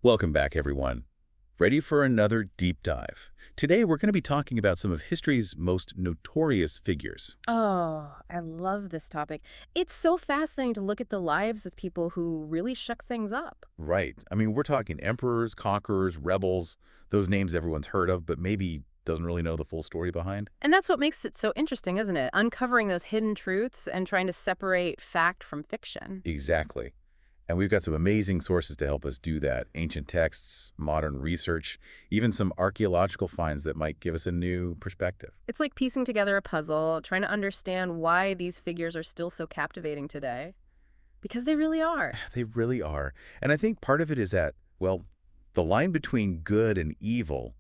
Welcome back, everyone. Ready for another deep dive? Today, we're going to be talking about some of history's most notorious figures. Oh, I love this topic. It's so fascinating to look at the lives of people who really shook things up. Right. I mean, we're talking emperors, conquerors, rebels, those names everyone's heard of, but maybe doesn't really know the full story behind. And that's what makes it so interesting, isn't it? Uncovering those hidden truths and trying to separate fact from fiction. Exactly. And we've got some amazing sources to help us do that. Ancient texts, modern research, even some archaeological finds that might give us a new perspective. It's like piecing together a puzzle, trying to understand why these figures are still so captivating today. Because they really are. They really are. And I think part of it is that, well, the line between good and evil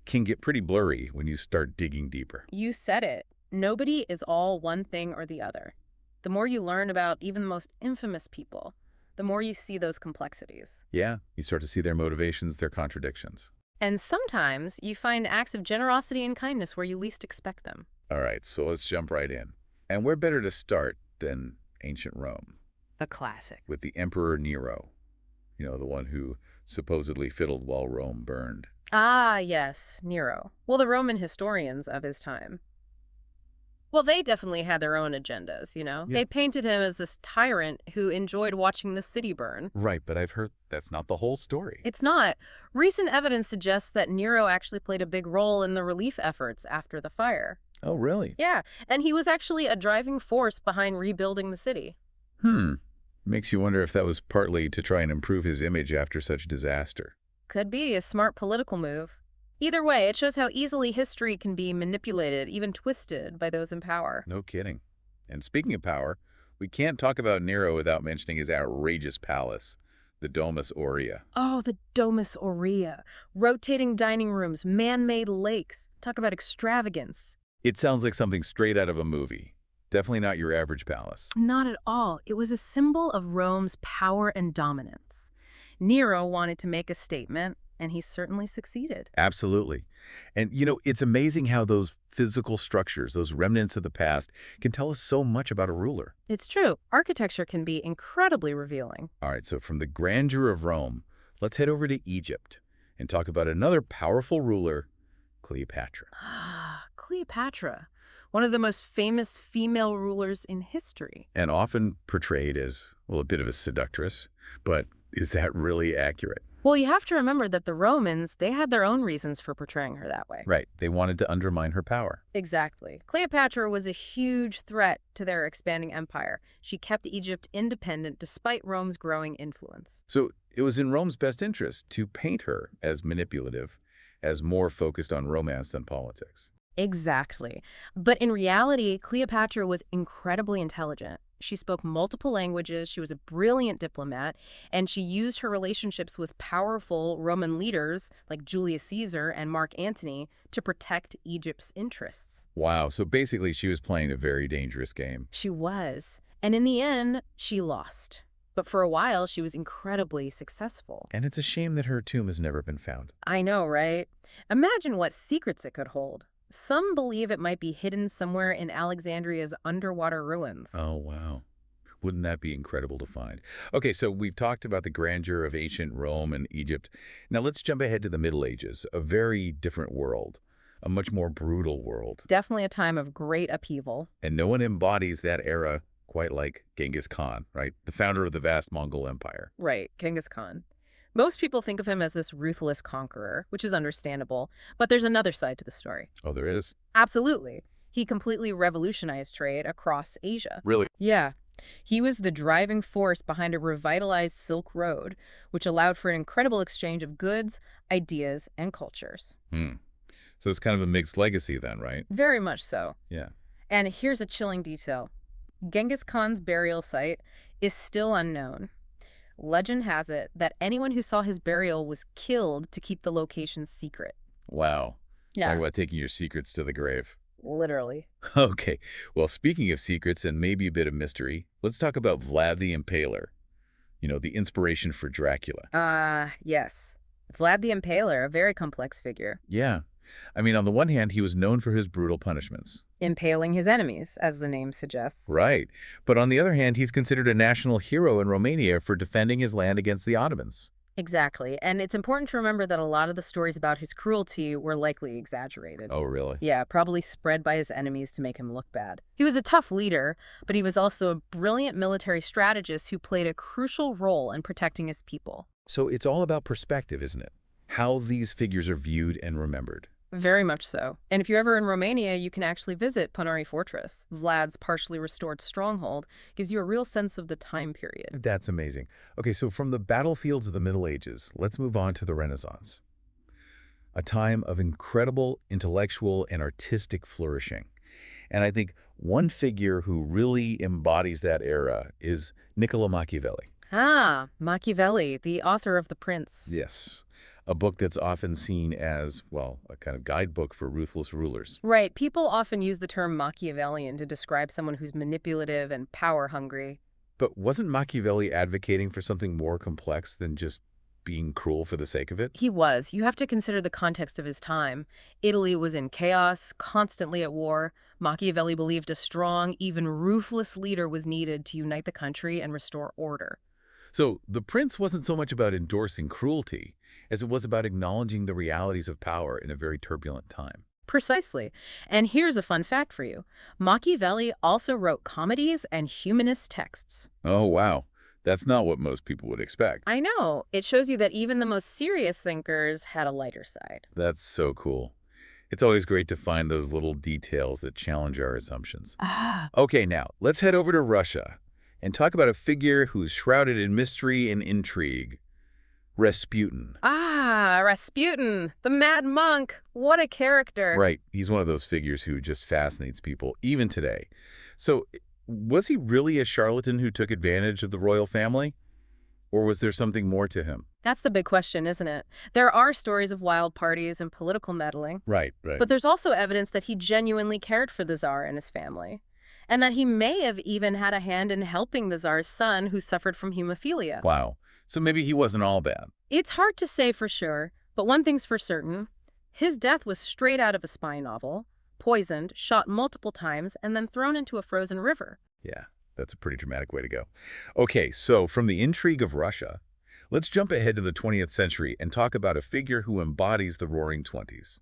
can get pretty blurry when you start digging deeper. You said it. Nobody is all one thing or the other. The more you learn about even the most infamous people, the more you see those complexities. Yeah, you start to see their motivations, their contradictions. And sometimes you find acts of generosity and kindness where you least expect them. All right, so let's jump right in. And where better to start than ancient Rome The classic. with the Emperor Nero, the one who supposedly fiddled while Rome burned. Ah, yes, Nero. Well, the Roman historians of his time. Well, they definitely had their own agendas. Yeah. They painted him as this tyrant who enjoyed watching the city burn. Right, but I've heard that's not the whole story. It's not. Recent evidence suggests that Nero actually played a big role in the relief efforts after the fire. Oh, really? Yeah, and he was actually a driving force behind rebuilding the city. Makes you wonder if that was partly to try and improve his image after such disaster. Could be a smart political move. Either way, it shows how easily history can be manipulated, even twisted, by those in power. No kidding. And speaking of power, we can't talk about Nero without mentioning his outrageous palace, the Domus Aurea. Oh, the Domus Aurea. Rotating dining rooms, man-made lakes. Talk about extravagance. It sounds like something straight out of a movie. Definitely not your average palace. Not at all. It was a symbol of Rome's power and dominance. Nero wanted to make a statement, and he certainly succeeded. Absolutely. And, it's amazing how those physical structures, those remnants of the past, can tell us so much about a ruler. It's true. Architecture can be incredibly revealing. All right, so from the grandeur of Rome, let's head over to Egypt and talk about another powerful ruler, Cleopatra. Ah, Cleopatra, one of the most famous female rulers in history. And often portrayed as, well, a bit of a seductress. But is that really accurate? Well, you have to remember that the Romans, they had their own reasons for portraying her that way. Right. They wanted to undermine her power. Exactly. Cleopatra was a huge threat to their expanding empire. She kept Egypt independent despite Rome's growing influence. So it was in Rome's best interest to paint her as manipulative, as more focused on romance than politics. Exactly. But in reality, Cleopatra was incredibly intelligent. She spoke multiple languages, she was a brilliant diplomat, and she used her relationships with powerful Roman leaders like Julius Caesar and Mark Antony to protect Egypt's interests. Wow. So basically, she was playing a very dangerous game. She was. And in the end, she lost. But for a while, she was incredibly successful. And it's a shame that her tomb has never been found. I know, right? Imagine what secrets it could hold. Some believe it might be hidden somewhere in Alexandria's underwater ruins. Oh, wow. Wouldn't that be incredible to find? Okay, so we've talked about the grandeur of ancient Rome and Egypt. Now let's jump ahead to the Middle Ages, a very different world, a much more brutal world. Definitely a time of great upheaval. And no one embodies that era quite like Genghis Khan, right? The founder of the vast Mongol Empire. Right, Genghis Khan. Most people think of him as this ruthless conqueror, which is understandable, but there's another side to the story. Oh, there is? Absolutely. He completely revolutionized trade across Asia. Really? Yeah. He was the driving force behind a revitalized Silk Road, which allowed for an incredible exchange of goods, ideas, and cultures. So it's kind of a mixed legacy then, right? Very much so. Yeah. And here's a chilling detail. Genghis Khan's burial site is still unknown. Legend has it that anyone who saw his burial was killed to keep the location secret. Wow. Yeah. Talk about taking your secrets to the grave. Literally. Okay. Well, speaking of secrets and maybe a bit of mystery, let's talk about Vlad the Impaler. The inspiration for Dracula. Yes. Vlad the Impaler, a very complex figure. Yeah. I mean, on the one hand, he was known for his brutal punishments. Impaling his enemies, as the name suggests. Right. But on the other hand, he's considered a national hero in Romania for defending his land against the Ottomans. Exactly. And it's important to remember that a lot of the stories about his cruelty were likely exaggerated. Oh, really? Yeah, probably spread by his enemies to make him look bad. He was a tough leader, but he was also a brilliant military strategist who played a crucial role in protecting his people. So it's all about perspective, isn't it? How these figures are viewed and remembered. Very much so. And if you're ever in Romania, you can actually visit Punari Fortress. Vlad's partially restored stronghold gives you a real sense of the time period. That's amazing. Okay, so from the battlefields of the Middle Ages, let's move on to the Renaissance, a time of incredible intellectual and artistic flourishing. And I think one figure who really embodies that era is Niccolo Machiavelli. Ah, Machiavelli, the author of The Prince. Yes, a book that's often seen as, well, a kind of guidebook for ruthless rulers. Right, people often use the term Machiavellian to describe someone who's manipulative and power-hungry. But wasn't Machiavelli advocating for something more complex than just being cruel for the sake of it? He was. You have to consider the context of his time. Italy was in chaos, constantly at war. Machiavelli believed a strong, even ruthless leader was needed to unite the country and restore order. So the prince wasn't so much about endorsing cruelty as it was about acknowledging the realities of power in a very turbulent time. Precisely. And here's a fun fact for you. Machiavelli also wrote comedies and humanist texts. Oh, wow. That's not what most people would expect. I know. It shows you that even the most serious thinkers had a lighter side. That's so cool. It's always great to find those little details that challenge our assumptions. Ah. Okay, now, let's head over to Russia and talk about a figure who's shrouded in mystery and intrigue, Rasputin. Ah, Rasputin, the mad monk. What a character. Right, he's one of those figures who just fascinates people, even today. So, was he really a charlatan who took advantage of the royal family? Or was there something more to him? That's the big question, isn't it? There are stories of wild parties and political meddling, Right, right. but there's also evidence that he genuinely cared for the Tsar and his family, and that he may have even had a hand in helping the Tsar's son who suffered from hemophilia. Wow. So maybe he wasn't all bad. It's hard to say for sure, but one thing's for certain. His death was straight out of a spy novel, poisoned, shot multiple times, and then thrown into a frozen river. Yeah, that's a pretty dramatic way to go. Okay, so from the intrigue of Russia, let's jump ahead to the 20th century and talk about a figure who embodies the Roaring Twenties,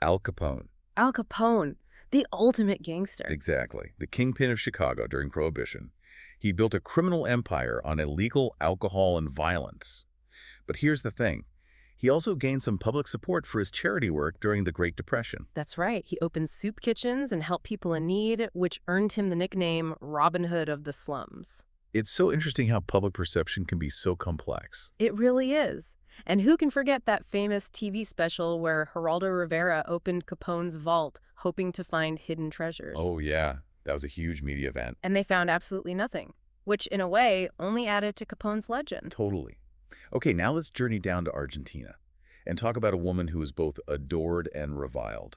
Al Capone. Al Capone, the ultimate gangster. Exactly, the kingpin of Chicago during Prohibition. He built a criminal empire on illegal alcohol and violence. But here's the thing. He also gained some public support for his charity work during the Great Depression. That's right. He opened soup kitchens and helped people in need, which earned him the nickname Robin Hood of the slums. It's so interesting how public perception can be so complex. It really is. And who can forget that famous TV special where Geraldo Rivera opened Capone's vault, hoping to find hidden treasures? Oh, yeah. That was a huge media event. And they found absolutely nothing, which in a way only added to Capone's legend. Totally. Okay, now let's journey down to Argentina and talk about a woman who was both adored and reviled.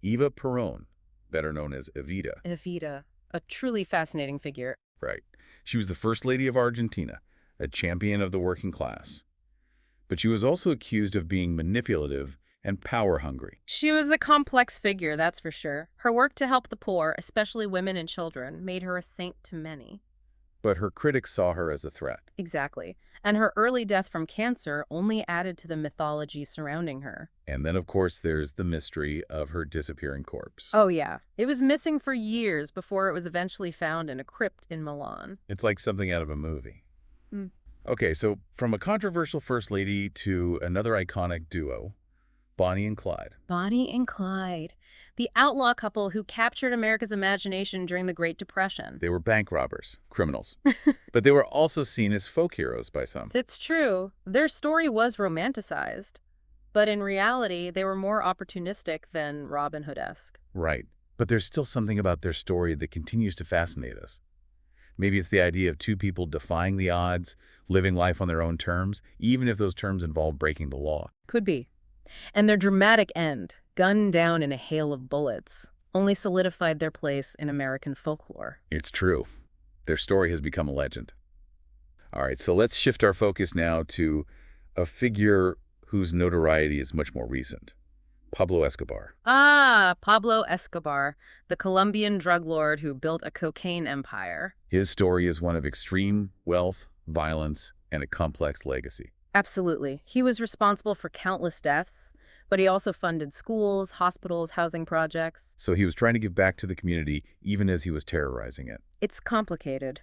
Eva Perón, better known as Evita. Evita, a truly fascinating figure. Right. She was the first lady of Argentina, a champion of the working class. But she was also accused of being manipulative and power-hungry. She was a complex figure, that's for sure. Her work to help the poor, especially women and children, made her a saint to many. But her critics saw her as a threat. Exactly. And her early death from cancer only added to the mythology surrounding her. And then, of course, there's the mystery of her disappearing corpse. Oh, yeah. It was missing for years before it was eventually found in a crypt in Milan. It's like something out of a movie. Mm. Okay, so from a controversial first lady to another iconic duo, Bonnie and Clyde. Bonnie and Clyde, the outlaw couple who captured America's imagination during the Great Depression. They were bank robbers, criminals. But they were also seen as folk heroes by some. It's true. Their story was romanticized. But in reality, they were more opportunistic than Robin Hood-esque. Right. But there's still something about their story that continues to fascinate us. Maybe it's the idea of two people defying the odds, living life on their own terms, even if those terms involve breaking the law. Could be. And their dramatic end, gunned down in a hail of bullets, only solidified their place in American folklore. It's true. Their story has become a legend. All right, so let's shift our focus now to a figure whose notoriety is much more recent. Pablo Escobar. Ah, Pablo Escobar, the Colombian drug lord who built a cocaine empire. His story is one of extreme wealth, violence, and a complex legacy. Absolutely. He was responsible for countless deaths, but he also funded schools, hospitals, housing projects. So he was trying to give back to the community even as he was terrorizing it. It's complicated,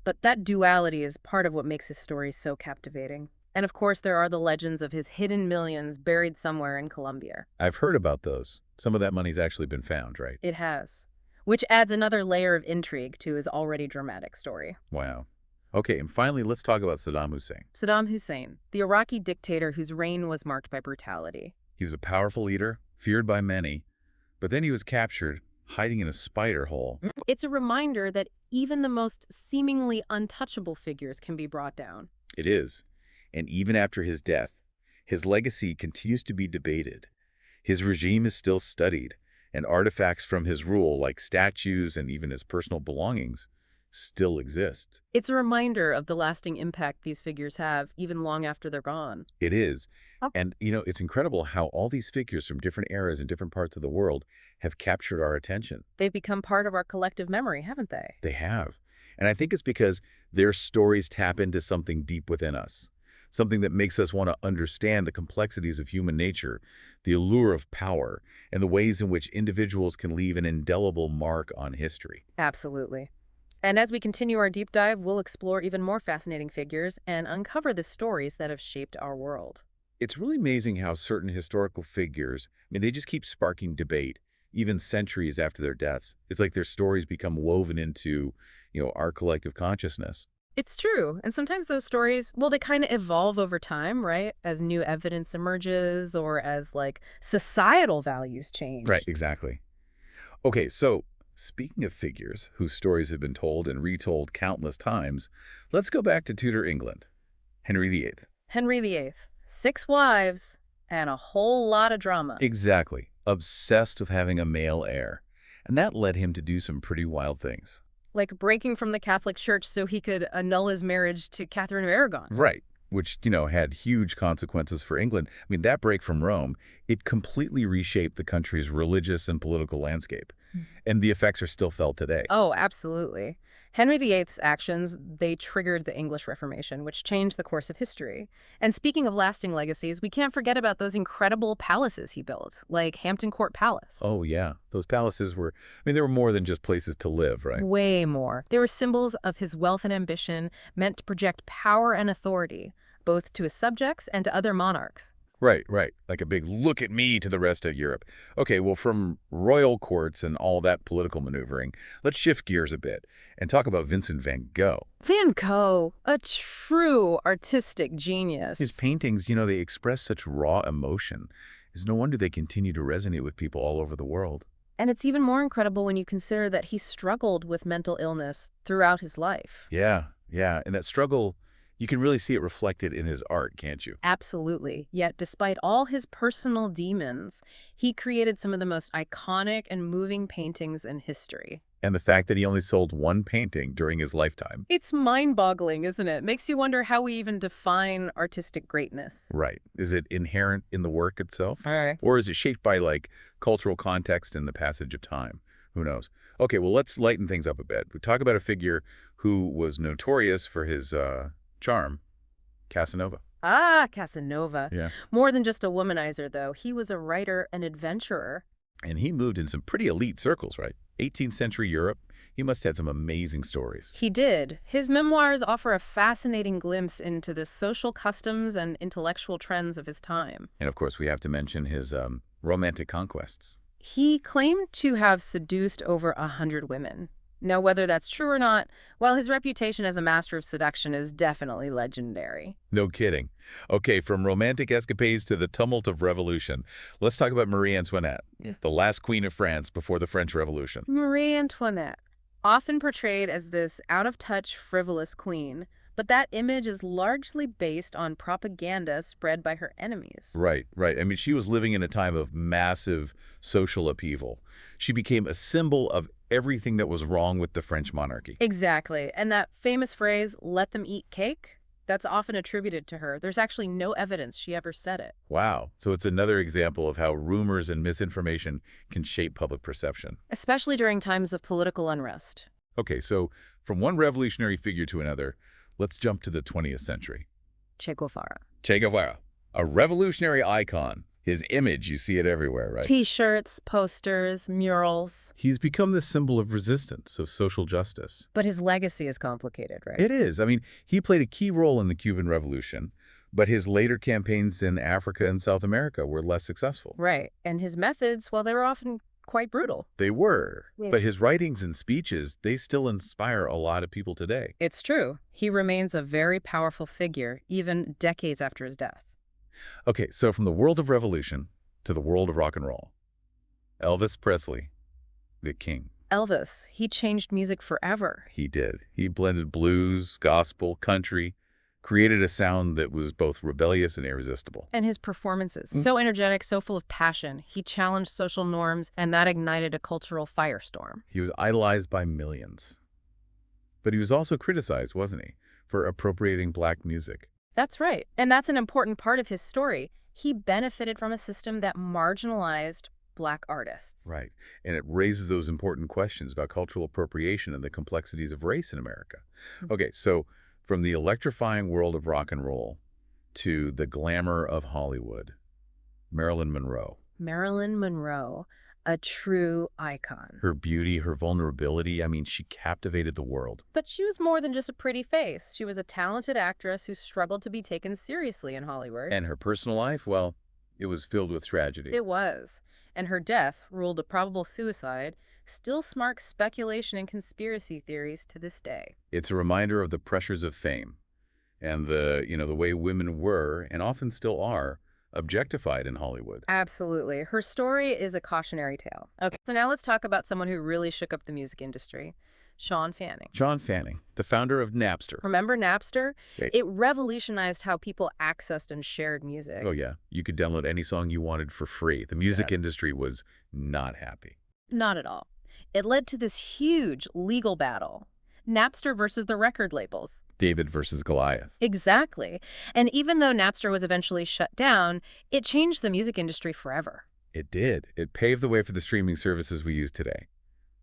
but that duality is part of what makes his story so captivating. And of course, there are the legends of his hidden millions buried somewhere in Colombia. I've heard about those. Some of that money's actually been found, right? It has. Which adds another layer of intrigue to his already dramatic story. Wow. Okay, and finally, let's talk about Saddam Hussein. Saddam Hussein, the Iraqi dictator whose reign was marked by brutality. He was a powerful leader, feared by many, but then he was captured, hiding in a spider hole. It's a reminder that even the most seemingly untouchable figures can be brought down. It is. And even after his death, his legacy continues to be debated. His regime is still studied, and artifacts from his rule, like statues and even his personal belongings, still exist. It's a reminder of the lasting impact these figures have, even long after they're gone. It is. And, it's incredible how all these figures from different eras and different parts of the world have captured our attention. They've become part of our collective memory, haven't they? They have. And I think it's because their stories tap into something deep within us, something that makes us want to understand the complexities of human nature, the allure of power, and the ways in which individuals can leave an indelible mark on history. Absolutely. And as we continue our deep dive, we'll explore even more fascinating figures and uncover the stories that have shaped our world. It's really amazing how certain historical figures, they just keep sparking debate, even centuries after their deaths. It's like their stories become woven into, our collective consciousness. It's true. And sometimes those stories, well, they kind of evolve over time, right? As new evidence emerges or as societal values change. Right, exactly. Okay, so speaking of figures whose stories have been told and retold countless times, let's go back to Tudor England. Henry VIII. Henry VIII. 6 wives and a whole lot of drama. Exactly. Obsessed with having a male heir. And that led him to do some pretty wild things. Like breaking from the Catholic Church so he could annul his marriage to Catherine of Aragon. Right. Which, had huge consequences for England. That break from Rome, it completely reshaped the country's religious and political landscape. And the effects are still felt today. Oh, absolutely. Henry VIII's actions, they triggered the English Reformation, which changed the course of history. And speaking of lasting legacies, we can't forget about those incredible palaces he built, like Hampton Court Palace. Oh, yeah. Those palaces were, they were more than just places to live, right? Way more. They were symbols of his wealth and ambition, meant to project power and authority, both to his subjects and to other monarchs. Right, right. Like a big look at me to the rest of Europe. Okay, well, from royal courts and all that political maneuvering, let's shift gears a bit and talk about Vincent van Gogh. Van Gogh, a true artistic genius. His paintings, they express such raw emotion. It's no wonder they continue to resonate with people all over the world. And it's even more incredible when you consider that he struggled with mental illness throughout his life. Yeah, yeah. And that struggle, you can really see it reflected in his art, can't you? Absolutely. Yet, despite all his personal demons, he created some of the most iconic and moving paintings in history. And the fact that he only sold one painting during his lifetime. It's mind-boggling, isn't it? Makes you wonder how we even define artistic greatness. Right. Is it inherent in the work itself? All right. Or is it shaped by, cultural context and the passage of time? Who knows? Okay, well, let's lighten things up a bit. We talk about a figure who was notorious for his charm, Casanova. Ah, Casanova. Yeah. More than just a womanizer, though. He was a writer and adventurer. And he moved in some pretty elite circles, right? 18th century Europe. He must have had some amazing stories. He did. His memoirs offer a fascinating glimpse into the social customs and intellectual trends of his time. And of course, we have to mention his romantic conquests. He claimed to have seduced over 100 women. Now, whether that's true or not, well, his reputation as a master of seduction is definitely legendary. No kidding. Okay, from romantic escapades to the tumult of revolution, let's talk about Marie Antoinette, the last queen of France before the French Revolution. Marie Antoinette, often portrayed as this out-of-touch, frivolous queen, but that image is largely based on propaganda spread by her enemies. Right, right. She was living in a time of massive social upheaval. She became a symbol of everything that was wrong with the French monarchy. Exactly. And that famous phrase, "let them eat cake," that's often attributed to her. There's actually no evidence she ever said it. Wow. So it's another example of how rumors and misinformation can shape public perception. Especially during times of political unrest. Okay, so from one revolutionary figure to another, let's jump to the 20th century. Che Guevara. Che Guevara, a revolutionary icon. His image, you see it everywhere, right? T-shirts, posters, murals. He's become this symbol of resistance, of social justice. But his legacy is complicated, right? It is. I mean, he played a key role in the Cuban Revolution, but his later campaigns in Africa and South America were less successful. Right. And his methods, well, they were often quite brutal. They were, Yeah. but his writings and speeches, they still inspire a lot of people today. It's true. He remains a very powerful figure, even decades after his death. Okay, so from the world of revolution to the world of rock and roll, Elvis Presley, the king. Elvis, he changed music forever. He did. He blended blues, gospel, country, created a sound that was both rebellious and irresistible. And his performances, so energetic, so full of passion. He challenged social norms, and that ignited a cultural firestorm. He was idolized by millions. But he was also criticized, wasn't he, for appropriating black music. That's right. And that's an important part of his story. He benefited from a system that marginalized Black artists. Right. And it raises those important questions about cultural appropriation and the complexities of race in America. Okay, so from the electrifying world of rock and roll to the glamour of Hollywood, Marilyn Monroe. Marilyn Monroe, a true icon. Her beauty, her vulnerability, I mean, she captivated the world. But she was more than just a pretty face. She was a talented actress who struggled to be taken seriously in Hollywood. And her personal life, well, it was filled with tragedy. It was. And her death, ruled a probable suicide, still sparks speculation and conspiracy theories to this day. It's a reminder of the pressures of fame and the way women were, and often still are, objectified in Hollywood. Absolutely. Her story is a cautionary tale. Okay, so now let's talk about someone who really shook up the music industry. Sean Fanning. Sean Fanning, the founder of Napster. Remember Napster? Right. It revolutionized how people accessed and shared music. Oh, yeah. You could download any song you wanted for free. The music industry was not happy. Not at all. It led to this huge legal battle. Napster versus the record labels. David versus Goliath. Exactly. And even though Napster was eventually shut down, it changed the music industry forever. It did. It paved the way for the streaming services we use today.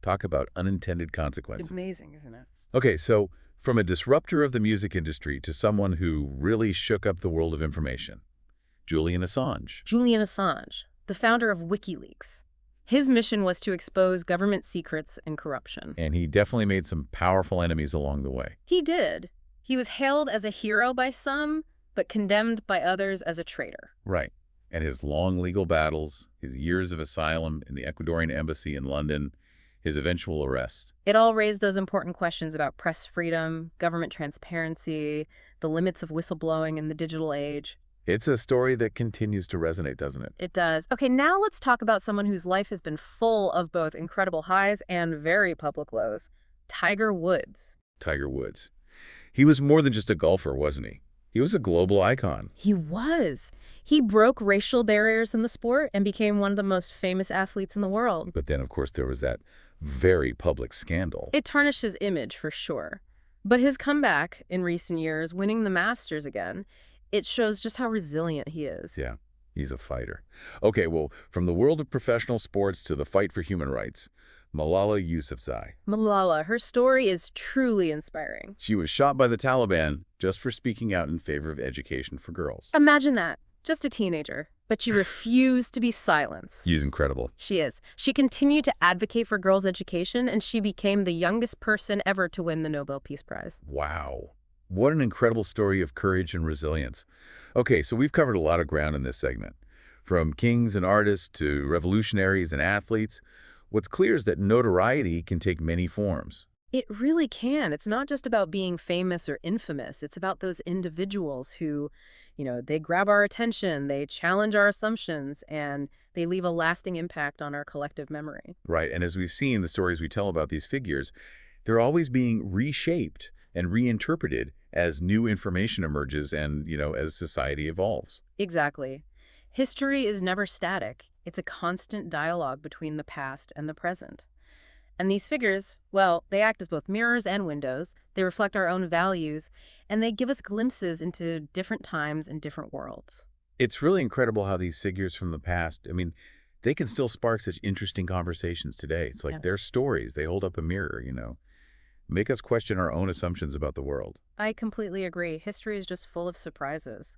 Talk about unintended consequences. It's amazing, isn't it? Okay, so from a disruptor of the music industry to someone who really shook up the world of information, Julian Assange. Julian Assange, the founder of WikiLeaks. His mission was to expose government secrets and corruption. And he definitely made some powerful enemies along the way. He did. He was hailed as a hero by some, but condemned by others as a traitor. Right. And his long legal battles, his years of asylum in the Ecuadorian embassy in London, his eventual arrest. It all raised those important questions about press freedom, government transparency, the limits of whistleblowing in the digital age. It's a story that continues to resonate, doesn't it? It does. Okay, now let's talk about someone whose life has been full of both incredible highs and very public lows. Tiger Woods. Tiger Woods. He was more than just a golfer, wasn't he? He was a global icon. He was. He broke racial barriers in the sport and became one of the most famous athletes in the world. But then, of course, there was that very public scandal. It tarnished his image, for sure. But his comeback in recent years, winning the Masters again, it shows just how resilient he is. Yeah, he's a fighter. Okay, well, from the world of professional sports to the fight for human rights, Malala Yousafzai. Malala, her story is truly inspiring. She was shot by the Taliban just for speaking out in favor of education for girls. Imagine that. Just a teenager. But she refused to be silenced. She's incredible. She is. She continued to advocate for girls' education, and she became the youngest person ever to win the Nobel Peace Prize. Wow. What an incredible story of courage and resilience. Okay, so we've covered a lot of ground in this segment. From kings and artists to revolutionaries and athletes, what's clear is that notoriety can take many forms. It really can. It's not just about being famous or infamous. It's about those individuals who, they grab our attention, they challenge our assumptions, and they leave a lasting impact on our collective memory. Right, and as we've seen the stories we tell about these figures, they're always being reshaped and reinterpreted as new information emerges and, as society evolves. Exactly. History is never static. It's a constant dialogue between the past and the present. And these figures, well, they act as both mirrors and windows. They reflect our own values, and they give us glimpses into different times and different worlds. It's really incredible how these figures from the past, they can still spark such interesting conversations today. It's like their stories, they hold up a mirror, make us question our own assumptions about the world. I completely agree. History is just full of surprises.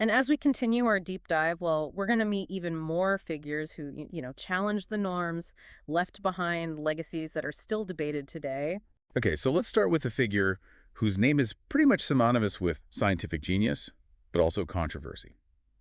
And as we continue our deep dive, well, we're going to meet even more figures who, challenge the norms, left behind legacies that are still debated today. Okay, so let's start with a figure whose name is pretty much synonymous with scientific genius, but also controversy.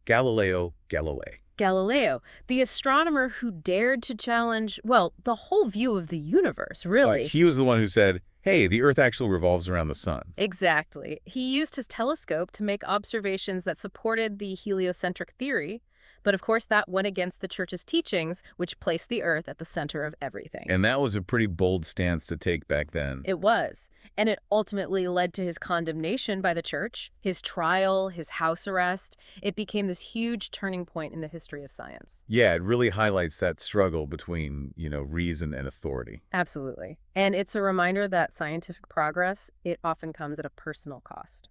Galileo Galilei. Galileo, the astronomer who dared to challenge, well, the whole view of the universe, Like, really. he was the one who said, hey, the Earth actually revolves around the sun. Exactly. He used his telescope to make observations that supported the heliocentric theory, but of course that went against the church's teachings, which placed the Earth at the center of everything. And that was a pretty bold stance to take back then. It was. And it ultimately led to his condemnation by the church, his trial, his house arrest. It became this huge turning point in the history of science. Yeah, it really highlights that struggle between, reason and authority. Absolutely. And it's a reminder that scientific progress, it often comes at a personal cost.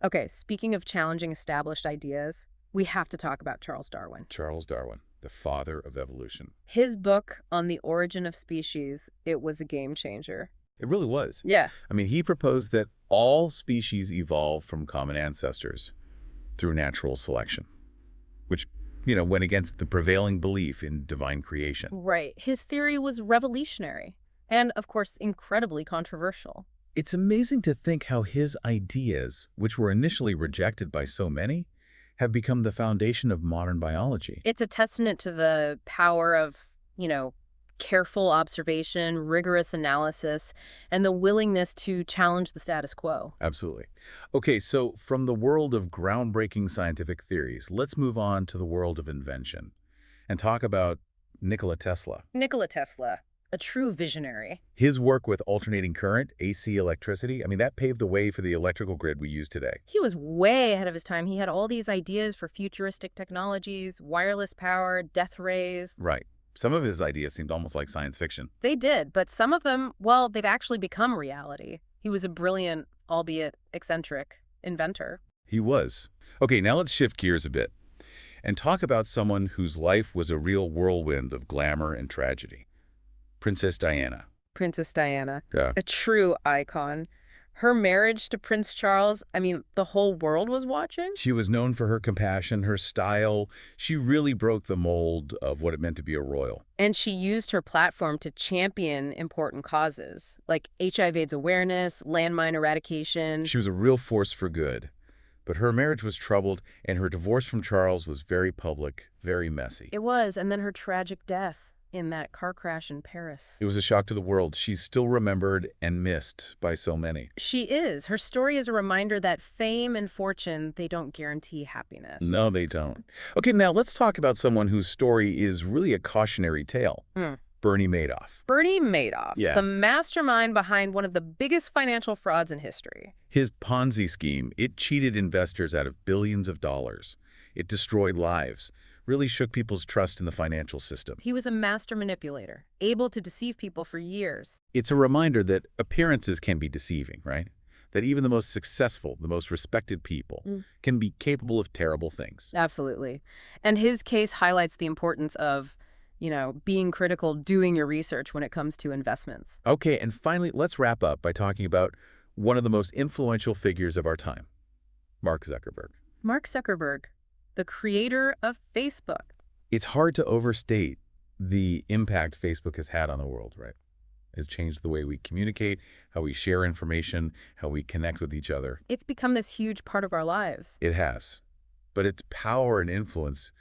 Okay, speaking of challenging established ideas, we have to talk about Charles Darwin. Charles Darwin, the father of evolution. His book on the origin of species, it was a game changer. It really was. Yeah. I mean, he proposed that all species evolve from common ancestors through natural selection, which, went against the prevailing belief in divine creation. Right. His theory was revolutionary and, of course, incredibly controversial. It's amazing to think how his ideas, which were initially rejected by so many, have become the foundation of modern biology. It's a testament to the power of, careful observation, rigorous analysis, and the willingness to challenge the status quo. Absolutely. Okay, so from the world of groundbreaking scientific theories, let's move on to the world of invention and talk about Nikola Tesla. Nikola Tesla, a true visionary. His work with alternating current, AC electricity, I mean, that paved the way for the electrical grid we use today. He was way ahead of his time. He had all these ideas for futuristic technologies, wireless power, death rays. Right. Some of his ideas seemed almost like science fiction. They did, but some of them, well, they've actually become reality. He was a brilliant, albeit eccentric, inventor. He was. Okay, now let's shift gears a bit and talk about someone whose life was a real whirlwind of glamour and tragedy. Princess Diana. Princess Diana, Yeah. a true icon. Her marriage to Prince Charles, I mean, the whole world was watching. She was known for her compassion, her style. She really broke the mold of what it meant to be a royal. And she used her platform to champion important causes, like HIV/AIDS awareness, landmine eradication. She was a real force for good. But her marriage was troubled, and her divorce from Charles was very public, very messy. It was, and then her tragic death in that car crash in Paris. It was a shock to the world. She's still remembered and missed by so many. She is. Her story is a reminder that fame and fortune, they don't guarantee happiness. No, they don't. Okay, now let's talk about someone whose story is really a cautionary tale. Bernie Madoff. Bernie Madoff, Yeah. the mastermind behind one of the biggest financial frauds in history. His Ponzi scheme, it cheated investors out of billions of dollars. It destroyed lives, really shook people's trust in the financial system. He was a master manipulator, able to deceive people for years. It's a reminder that appearances can be deceiving, right? That even the most successful, the most respected people can be capable of terrible things. Absolutely. And his case highlights the importance of, being critical, doing your research when it comes to investments. Okay, and finally, let's wrap up by talking about one of the most influential figures of our time, Mark Zuckerberg. Mark Zuckerberg, the creator of Facebook. It's hard to overstate the impact Facebook has had on the world, right? It's changed the way we communicate, how we share information, how we connect with each other. It's become this huge part of our lives. It has. But its power and influence,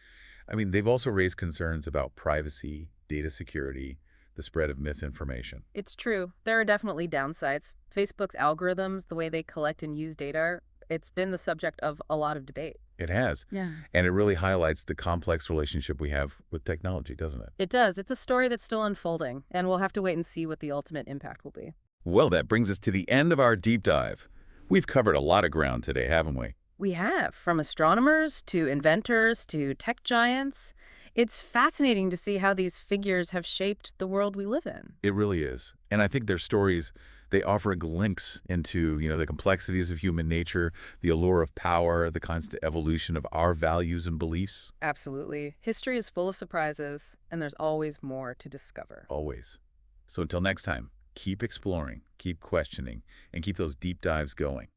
I mean, they've also raised concerns about privacy, data security, the spread of misinformation. It's true. There are definitely downsides. Facebook's algorithms, the way they collect and use data, it's been the subject of a lot of debate. It has. Yeah. And it really highlights the complex relationship we have with technology, doesn't it? It does. It's a story that's still unfolding, and we'll have to wait and see what the ultimate impact will be. Well, that brings us to the end of our deep dive. We've covered a lot of ground today, haven't we? We have, from astronomers to inventors to tech giants. It's fascinating to see how these figures have shaped the world we live in. It really is. And I think their stories, they offer a glimpse into, the complexities of human nature, the allure of power, the constant evolution of our values and beliefs. Absolutely. History is full of surprises, and there's always more to discover. Always. So until next time, keep exploring, keep questioning, and keep those deep dives going.